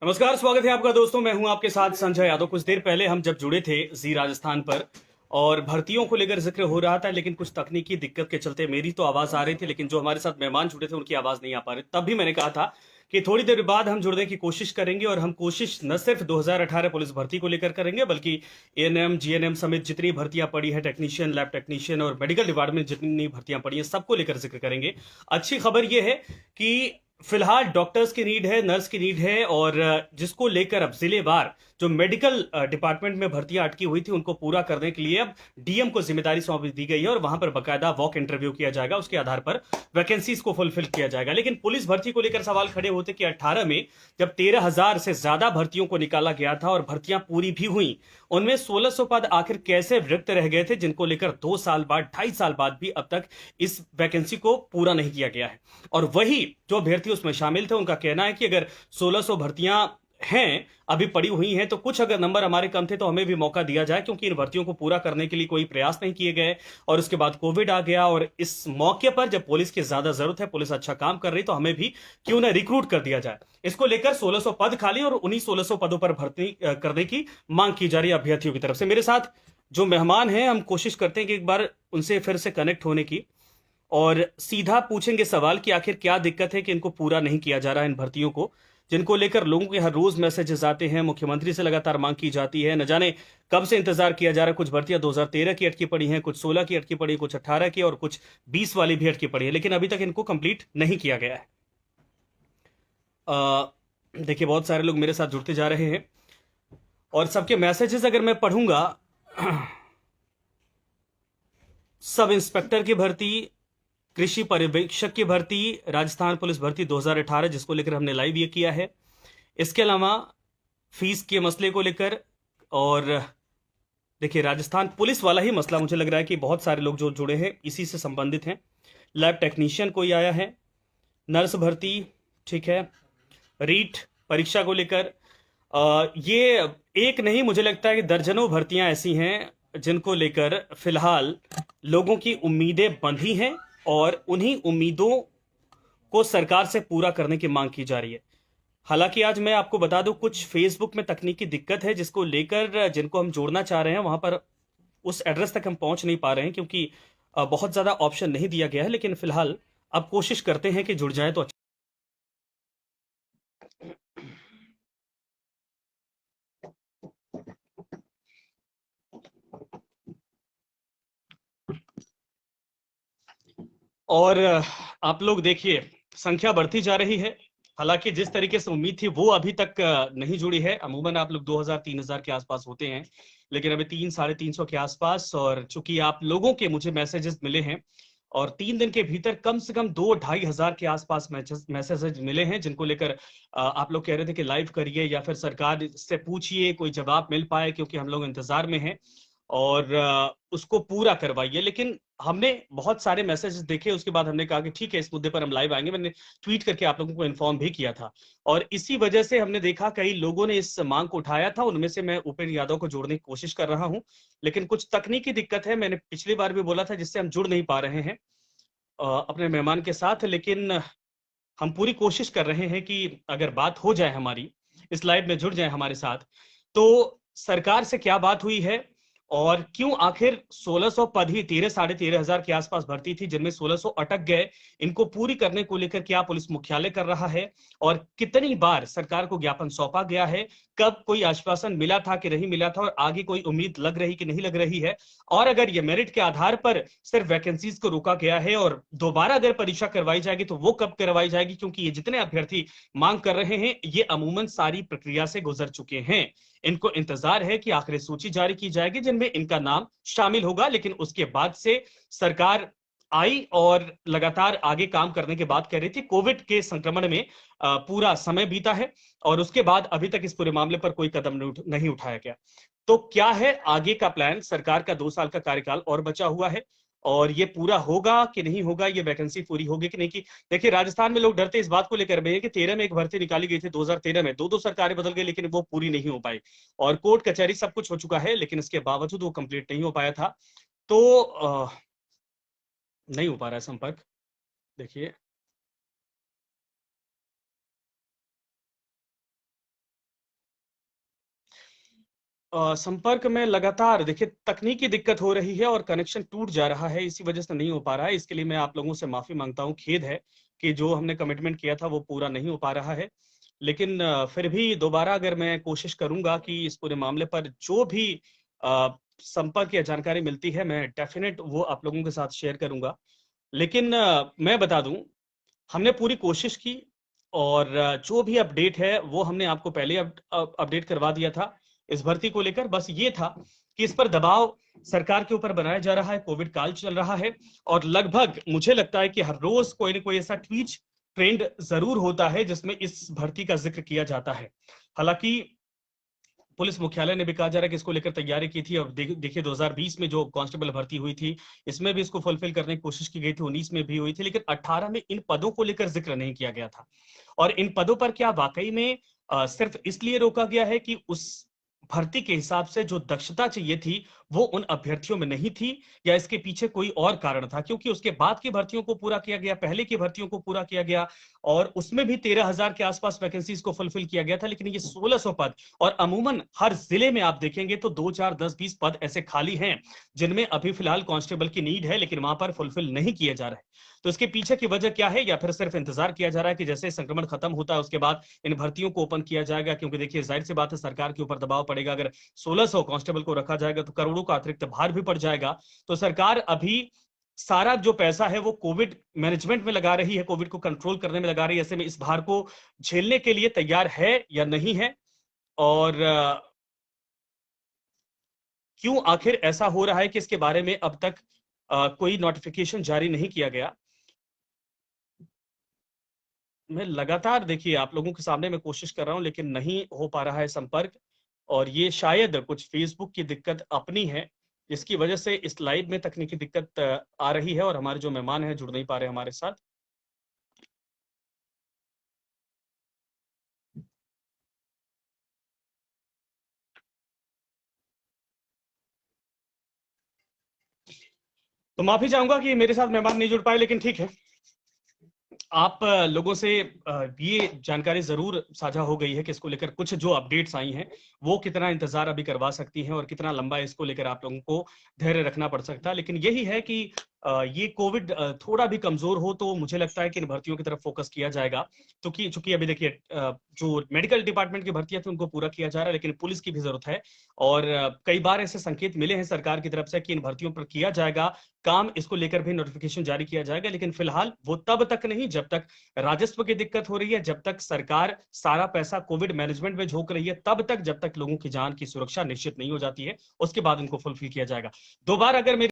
नमस्कार, स्वागत है आपका दोस्तों। मैं हूं आपके साथ संजय यादव। कुछ देर पहले हम जब जुड़े थे जी राजस्थान पर और भर्तियों को लेकर जिक्र हो रहा था, लेकिन कुछ तकनीकी दिक्कत के चलते मेरी तो आवाज आ रही थी, लेकिन जो हमारे साथ मेहमान जुड़े थे उनकी आवाज नहीं आ पा रही। तब भी मैंने कहा था कि थोड़ी देर बाद हम जुड़ने की कोशिश करेंगे, और हम कोशिश न सिर्फ 2018 पुलिस भर्ती को लेकर करेंगे, बल्कि एएनएम, जीएनएम समेत जितनी भर्तियां पड़ी है, टेक्नीशियन, लैब टेक्नीशियन और मेडिकल डिपार्टमेंट जितनी भर्तियां पड़ी हैं, सबको लेकर जिक्र करेंगे। अच्छी खबर यह है कि फिलहाल डॉक्टर्स की नीड है, नर्स की नीड है, और जिसको लेकर अब जिलेवार जो मेडिकल डिपार्टमेंट में भर्तियां अटकी हुई थी उनको पूरा करने के लिए अब डीएम को जिम्मेदारी सौंप दी गई है, और वहां पर बकायदा वॉक इंटरव्यू किया जाएगा। उसके आधार पर वैकेंसीज को फुलफिल किया जाएगा। लेकिन पुलिस भर्ती को लेकर सवाल खड़े होते कि 18 में जब 13,000 से ज्यादा भर्तियों को निकाला गया था और भर्तियां पूरी भी हुई, उनमें 1600 पद आखिर कैसे रिक्त रह गए थे, जिनको लेकर 2 साल बाद, 2.5 साल बाद भी अब तक इस वैकेंसी को पूरा नहीं किया गया है। और वही जो अभ्यर्थी उसमें शामिल थे उनका कहना है कि अगर 1600 भर्तियां हैं अभी पड़ी हुई हैं, तो कुछ अगर नंबर हमारे कम थे तो हमें भी मौका दिया जाए, क्योंकि इन भर्तियों को पूरा करने के लिए कोई प्रयास नहीं किए गए। और उसके बाद कोविड आ गया, और इस मौके पर जब पुलिस की ज्यादा जरूरत है, पुलिस अच्छा काम कर रही, तो हमें भी क्यों ना रिक्रूट कर दिया जाए। इसको लेकर 1600 पद खाली और उन्हीं 1600 पदों पर भर्ती करने की मांग की जा रही है अभ्यर्थियों की तरफ से। मेरे साथ जो मेहमान हैं, हम कोशिश करते हैं कि एक बार उनसे फिर से कनेक्ट होने की, और सीधा पूछेंगे सवाल कि आखिर क्या दिक्कत है कि इनको पूरा नहीं किया जा रहा है, इन भर्तियों को, जिनको लेकर लोगों के हर रोज मैसेजेस आते हैं, मुख्यमंत्री से लगातार मांग की जाती है। न जाने कब से इंतजार किया जा रहा है। कुछ भर्तियां 2013 की अटकी पड़ी हैं, कुछ 16 की अटकी पड़ी, कुछ 18 की, और कुछ 20 वाली भी अटकी पड़ी है, लेकिन अभी तक इनको कंप्लीट नहीं किया गया है। देखिए, बहुत सारे लोग मेरे साथ जुड़ते जा रहे हैं, और सबके मैसेजेस अगर मैं पढ़ूंगा, सब इंस्पेक्टर की भर्ती, कृषि पर्यवेक्षक की भर्ती, राजस्थान पुलिस भर्ती 2018 जिसको लेकर हमने लाइव ये किया है। इसके अलावा फीस के मसले को लेकर, और देखिए राजस्थान पुलिस वाला ही मसला मुझे लग रहा है कि बहुत सारे लोग जो जुड़े हैं इसी से संबंधित हैं। लैब टेक्नीशियन कोई आया है, नर्स भर्ती, ठीक है, रीट परीक्षा को लेकर, ये एक नहीं, मुझे लगता है कि दर्जनों भर्तियां ऐसी हैं जिनको लेकर फिलहाल लोगों की उम्मीदें बंधी हैं, और उन्हीं उम्मीदों को सरकार से पूरा करने की मांग की जा रही है। हालांकि आज मैं आपको बता दूं, कुछ फेसबुक में तकनीकी दिक्कत है जिसको लेकर जिनको हम जोड़ना चाह रहे हैं वहां पर उस एड्रेस तक हम पहुंच नहीं पा रहे हैं, क्योंकि बहुत ज्यादा ऑप्शन नहीं दिया गया है। लेकिन फिलहाल अब कोशिश करते हैं कि जुड़ जाए तो अच्छा। और आप लोग देखिए, संख्या बढ़ती जा रही है। हालांकि जिस तरीके से उम्मीद थी वो अभी तक नहीं जुड़ी है। अमूमन आप लोग 2000 3000 के आसपास होते हैं, लेकिन अभी 300 350 के आसपास। और चूंकि आप लोगों के मुझे मैसेजेस मिले हैं, और 3 दिन के भीतर कम से कम 2 ढाई हजार के आसपास मैसेजेस मिले हैं, जिनको लेकर आप लोग कह रहे थे कि लाइव करिए या फिर सरकार से पूछिए, कोई जवाब मिल पाए, क्योंकि हम लोग इंतजार में हैं, और उसको पूरा करवाइए। लेकिन हमने बहुत सारे मैसेजेस देखे, उसके बाद हमने कहा कि ठीक है, इस मुद्दे पर हम लाइव आएंगे। मैंने ट्वीट करके आप लोगों को इन्फॉर्म भी किया था, और इसी वजह से हमने देखा कई लोगों ने इस मांग को उठाया था। उनमें से मैं उपेंद्र यादव को जोड़ने की कोशिश कर रहा हूं, लेकिन कुछ तकनीकी दिक्कत है। मैंने पिछली बार भी बोला था, जिससे हम जुड़ नहीं पा रहे हैं अपने मेहमान के साथ। लेकिन हम पूरी कोशिश कर रहे हैं कि अगर बात हो जाए हमारी, इस लाइव में जुड़ जाए हमारे साथ, तो सरकार से क्या बात हुई है, और क्यों आखिर 1600 पद ही 13 साढ़े 13 हजार के आसपास भर्ती थी, जिनमें 1600 अटक गए। इनको पूरी करने को लेकर क्या पुलिस मुख्यालय कर रहा है, और कितनी बार सरकार को ज्ञापन सौंपा गया है, कब कोई आश्वासन मिला था कि नहीं मिला था, और आगे कोई उम्मीद लग रही कि नहीं लग रही है। और अगर ये मेरिट के आधार पर सिर्फ वैकेंसीज को रोका गया है, और दोबारा अगर परीक्षा करवाई जाएगी तो वो कब करवाई जाएगी, क्योंकि ये जितने अभ्यर्थी मांग कर रहे हैं ये अमूमन सारी प्रक्रिया से गुजर चुके हैं। इनको इंतजार है कि आखिरी सूची जारी की जाएगी जिनमें इनका नाम शामिल होगा। लेकिन उसके बाद से सरकार आई और लगातार आगे काम करने की बात कह रही थी। कोविड के संक्रमण में पूरा समय बीता है, और उसके बाद अभी तक इस पूरे मामले पर कोई कदम नहीं उठाया गया। तो क्या है आगे का प्लान? सरकार का 2 साल का कार्यकाल और बचा हुआ है, और ये पूरा होगा कि नहीं होगा, ये वैकेंसी पूरी होगी कि नहीं की। देखिए, राजस्थान में लोग डरते इस बात को लेकर भी है कि 13 में एक भर्ती निकाली गई थी, 2013 में दो दो सरकारें बदल गई, लेकिन वो पूरी नहीं हो पाई। और कोर्ट कचहरी सब कुछ हो चुका है, लेकिन इसके बावजूद वो कंप्लीट नहीं हो पाया था। तो नहीं हो पा रहा है संपर्क। देखिए, संपर्क में लगातार देखिए तकनीकी दिक्कत हो रही है और कनेक्शन टूट जा रहा है, इसी वजह से नहीं हो पा रहा है। इसके लिए मैं आप लोगों से माफी मांगता हूँ। खेद है कि जो हमने कमिटमेंट किया था वो पूरा नहीं हो पा रहा है। लेकिन फिर भी दोबारा अगर मैं कोशिश करूंगा कि इस पूरे मामले पर जो भी संपर्क या जानकारी मिलती है, मैं डेफिनेट वो आप लोगों के साथ शेयर करूंगा। लेकिन मैं बता दूं, हमने पूरी कोशिश की और जो भी अपडेट है वो हमने आपको पहले अपडेट करवा दिया था इस भर्ती को लेकर। बस ये था कि इस पर दबाव सरकार के ऊपर बनाया जा रहा है, कोविड काल चल रहा है और लगभग मुझे लगता है कि हर रोज कोई ना कोई ऐसा ट्रेंड जरूर होता है जिसमें इस भर्ती का जिक्र किया जाता है। हालांकि पुलिस मुख्यालय ने भी कहा जा रहा है कि इसको लेकर तैयारी की थी और देखिए 2020 में जो कांस्टेबल भर्ती हुई थी इसमें भी इसको फुलफिल करने की कोशिश की गई थी, 19 में भी हुई थी, लेकिन 18 में इन पदों को लेकर जिक्र नहीं किया गया था। और इन पदों पर क्या वाकई में सिर्फ इसलिए रोका गया है कि उस भर्ती के हिसाब से जो दक्षता चाहिए थी वो उन अभ्यर्थियों में नहीं थी, या इसके पीछे कोई और कारण था? क्योंकि उसके बाद की भर्तियों को पूरा किया गया, पहले की भर्तियों को पूरा किया गया और उसमें भी 13,000 के आसपास वैकेंसीज को फुलफिल किया गया था, लेकिन ये 1600 पद, और अमूमन हर जिले में आप देखेंगे तो 2 4 10 20 पद ऐसे खाली हैं जिनमें अभी फिलहाल कांस्टेबल की नीड है, लेकिन वहां पर फुलफिल नहीं किए जा रहे। तो इसके पीछे की वजह क्या है? या फिर सिर्फ इंतजार किया जा रहा है कि जैसे संक्रमण खत्म होता है उसके बाद इन भर्तियों को ओपन किया जाएगा? क्योंकि देखिए जाहिर सी बात है सरकार के ऊपर दबाव पड़ेगा, अगर 1600 कांस्टेबल को रखा जाएगा तो करोड़ों का अतिरिक्त भार भी पड़ जाएगा। तो सरकार अभी सारा जो पैसा है वो कोविड मैनेजमेंट में लगा रही है, कोविड को कंट्रोल करने में लगा रही है। ऐसे में इस भार को झेलने के लिए तैयार है या नहीं है, और क्यों आखिर ऐसा हो रहा है कि इसके बारे में अब तक कोई नोटिफिकेशन जारी नहीं किया गया? मैं लगातार देखिए आप लोगों के सामने मैं कोशिश कर रहा हूं, लेकिन नहीं हो पा रहा है संपर्क, और ये शायद कुछ फेसबुक की दिक्कत अपनी है जिसकी वजह से इस लाइव में तकनीकी दिक्कत आ रही है और हमारे जो मेहमान हैं जुड़ नहीं पा रहे हमारे साथ। तो माफी चाहूंगा कि मेरे साथ मेहमान नहीं जुड़ पाए, लेकिन ठीक है, आप लोगों से ये जानकारी जरूर साझा हो गई है कि इसको लेकर कुछ जो अपडेट्स आई हैं वो कितना इंतजार अभी करवा सकती हैं और कितना लंबा इसको लेकर आप लोगों को धैर्य रखना पड़ सकता है। लेकिन यही है कि ये कोविड थोड़ा भी कमजोर हो तो मुझे लगता है कि इन भर्तियों की तरफ फोकस किया जाएगा। क्योंकि चूंकि अभी देखिए जो मेडिकल डिपार्टमेंट की भर्तियां थी उनको पूरा किया जा रहा है, लेकिन पुलिस की भी जरूरत है। और कई बार ऐसे संकेत मिले हैं सरकार की तरफ से कि इन भर्तियों पर किया जाएगा काम, इसको लेकर भी नोटिफिकेशन जारी किया जाएगा, लेकिन फिलहाल वो तब तक नहीं जब तक राजस्व की दिक्कत हो रही है, जब तक सरकार सारा पैसा कोविड मैनेजमेंट में झोंक रही है, तब तक जब तक लोगों की जान की सुरक्षा निश्चित नहीं हो जाती है, उसके बाद इनको फुलफिल किया जाएगा। दोबारा अगर मेरी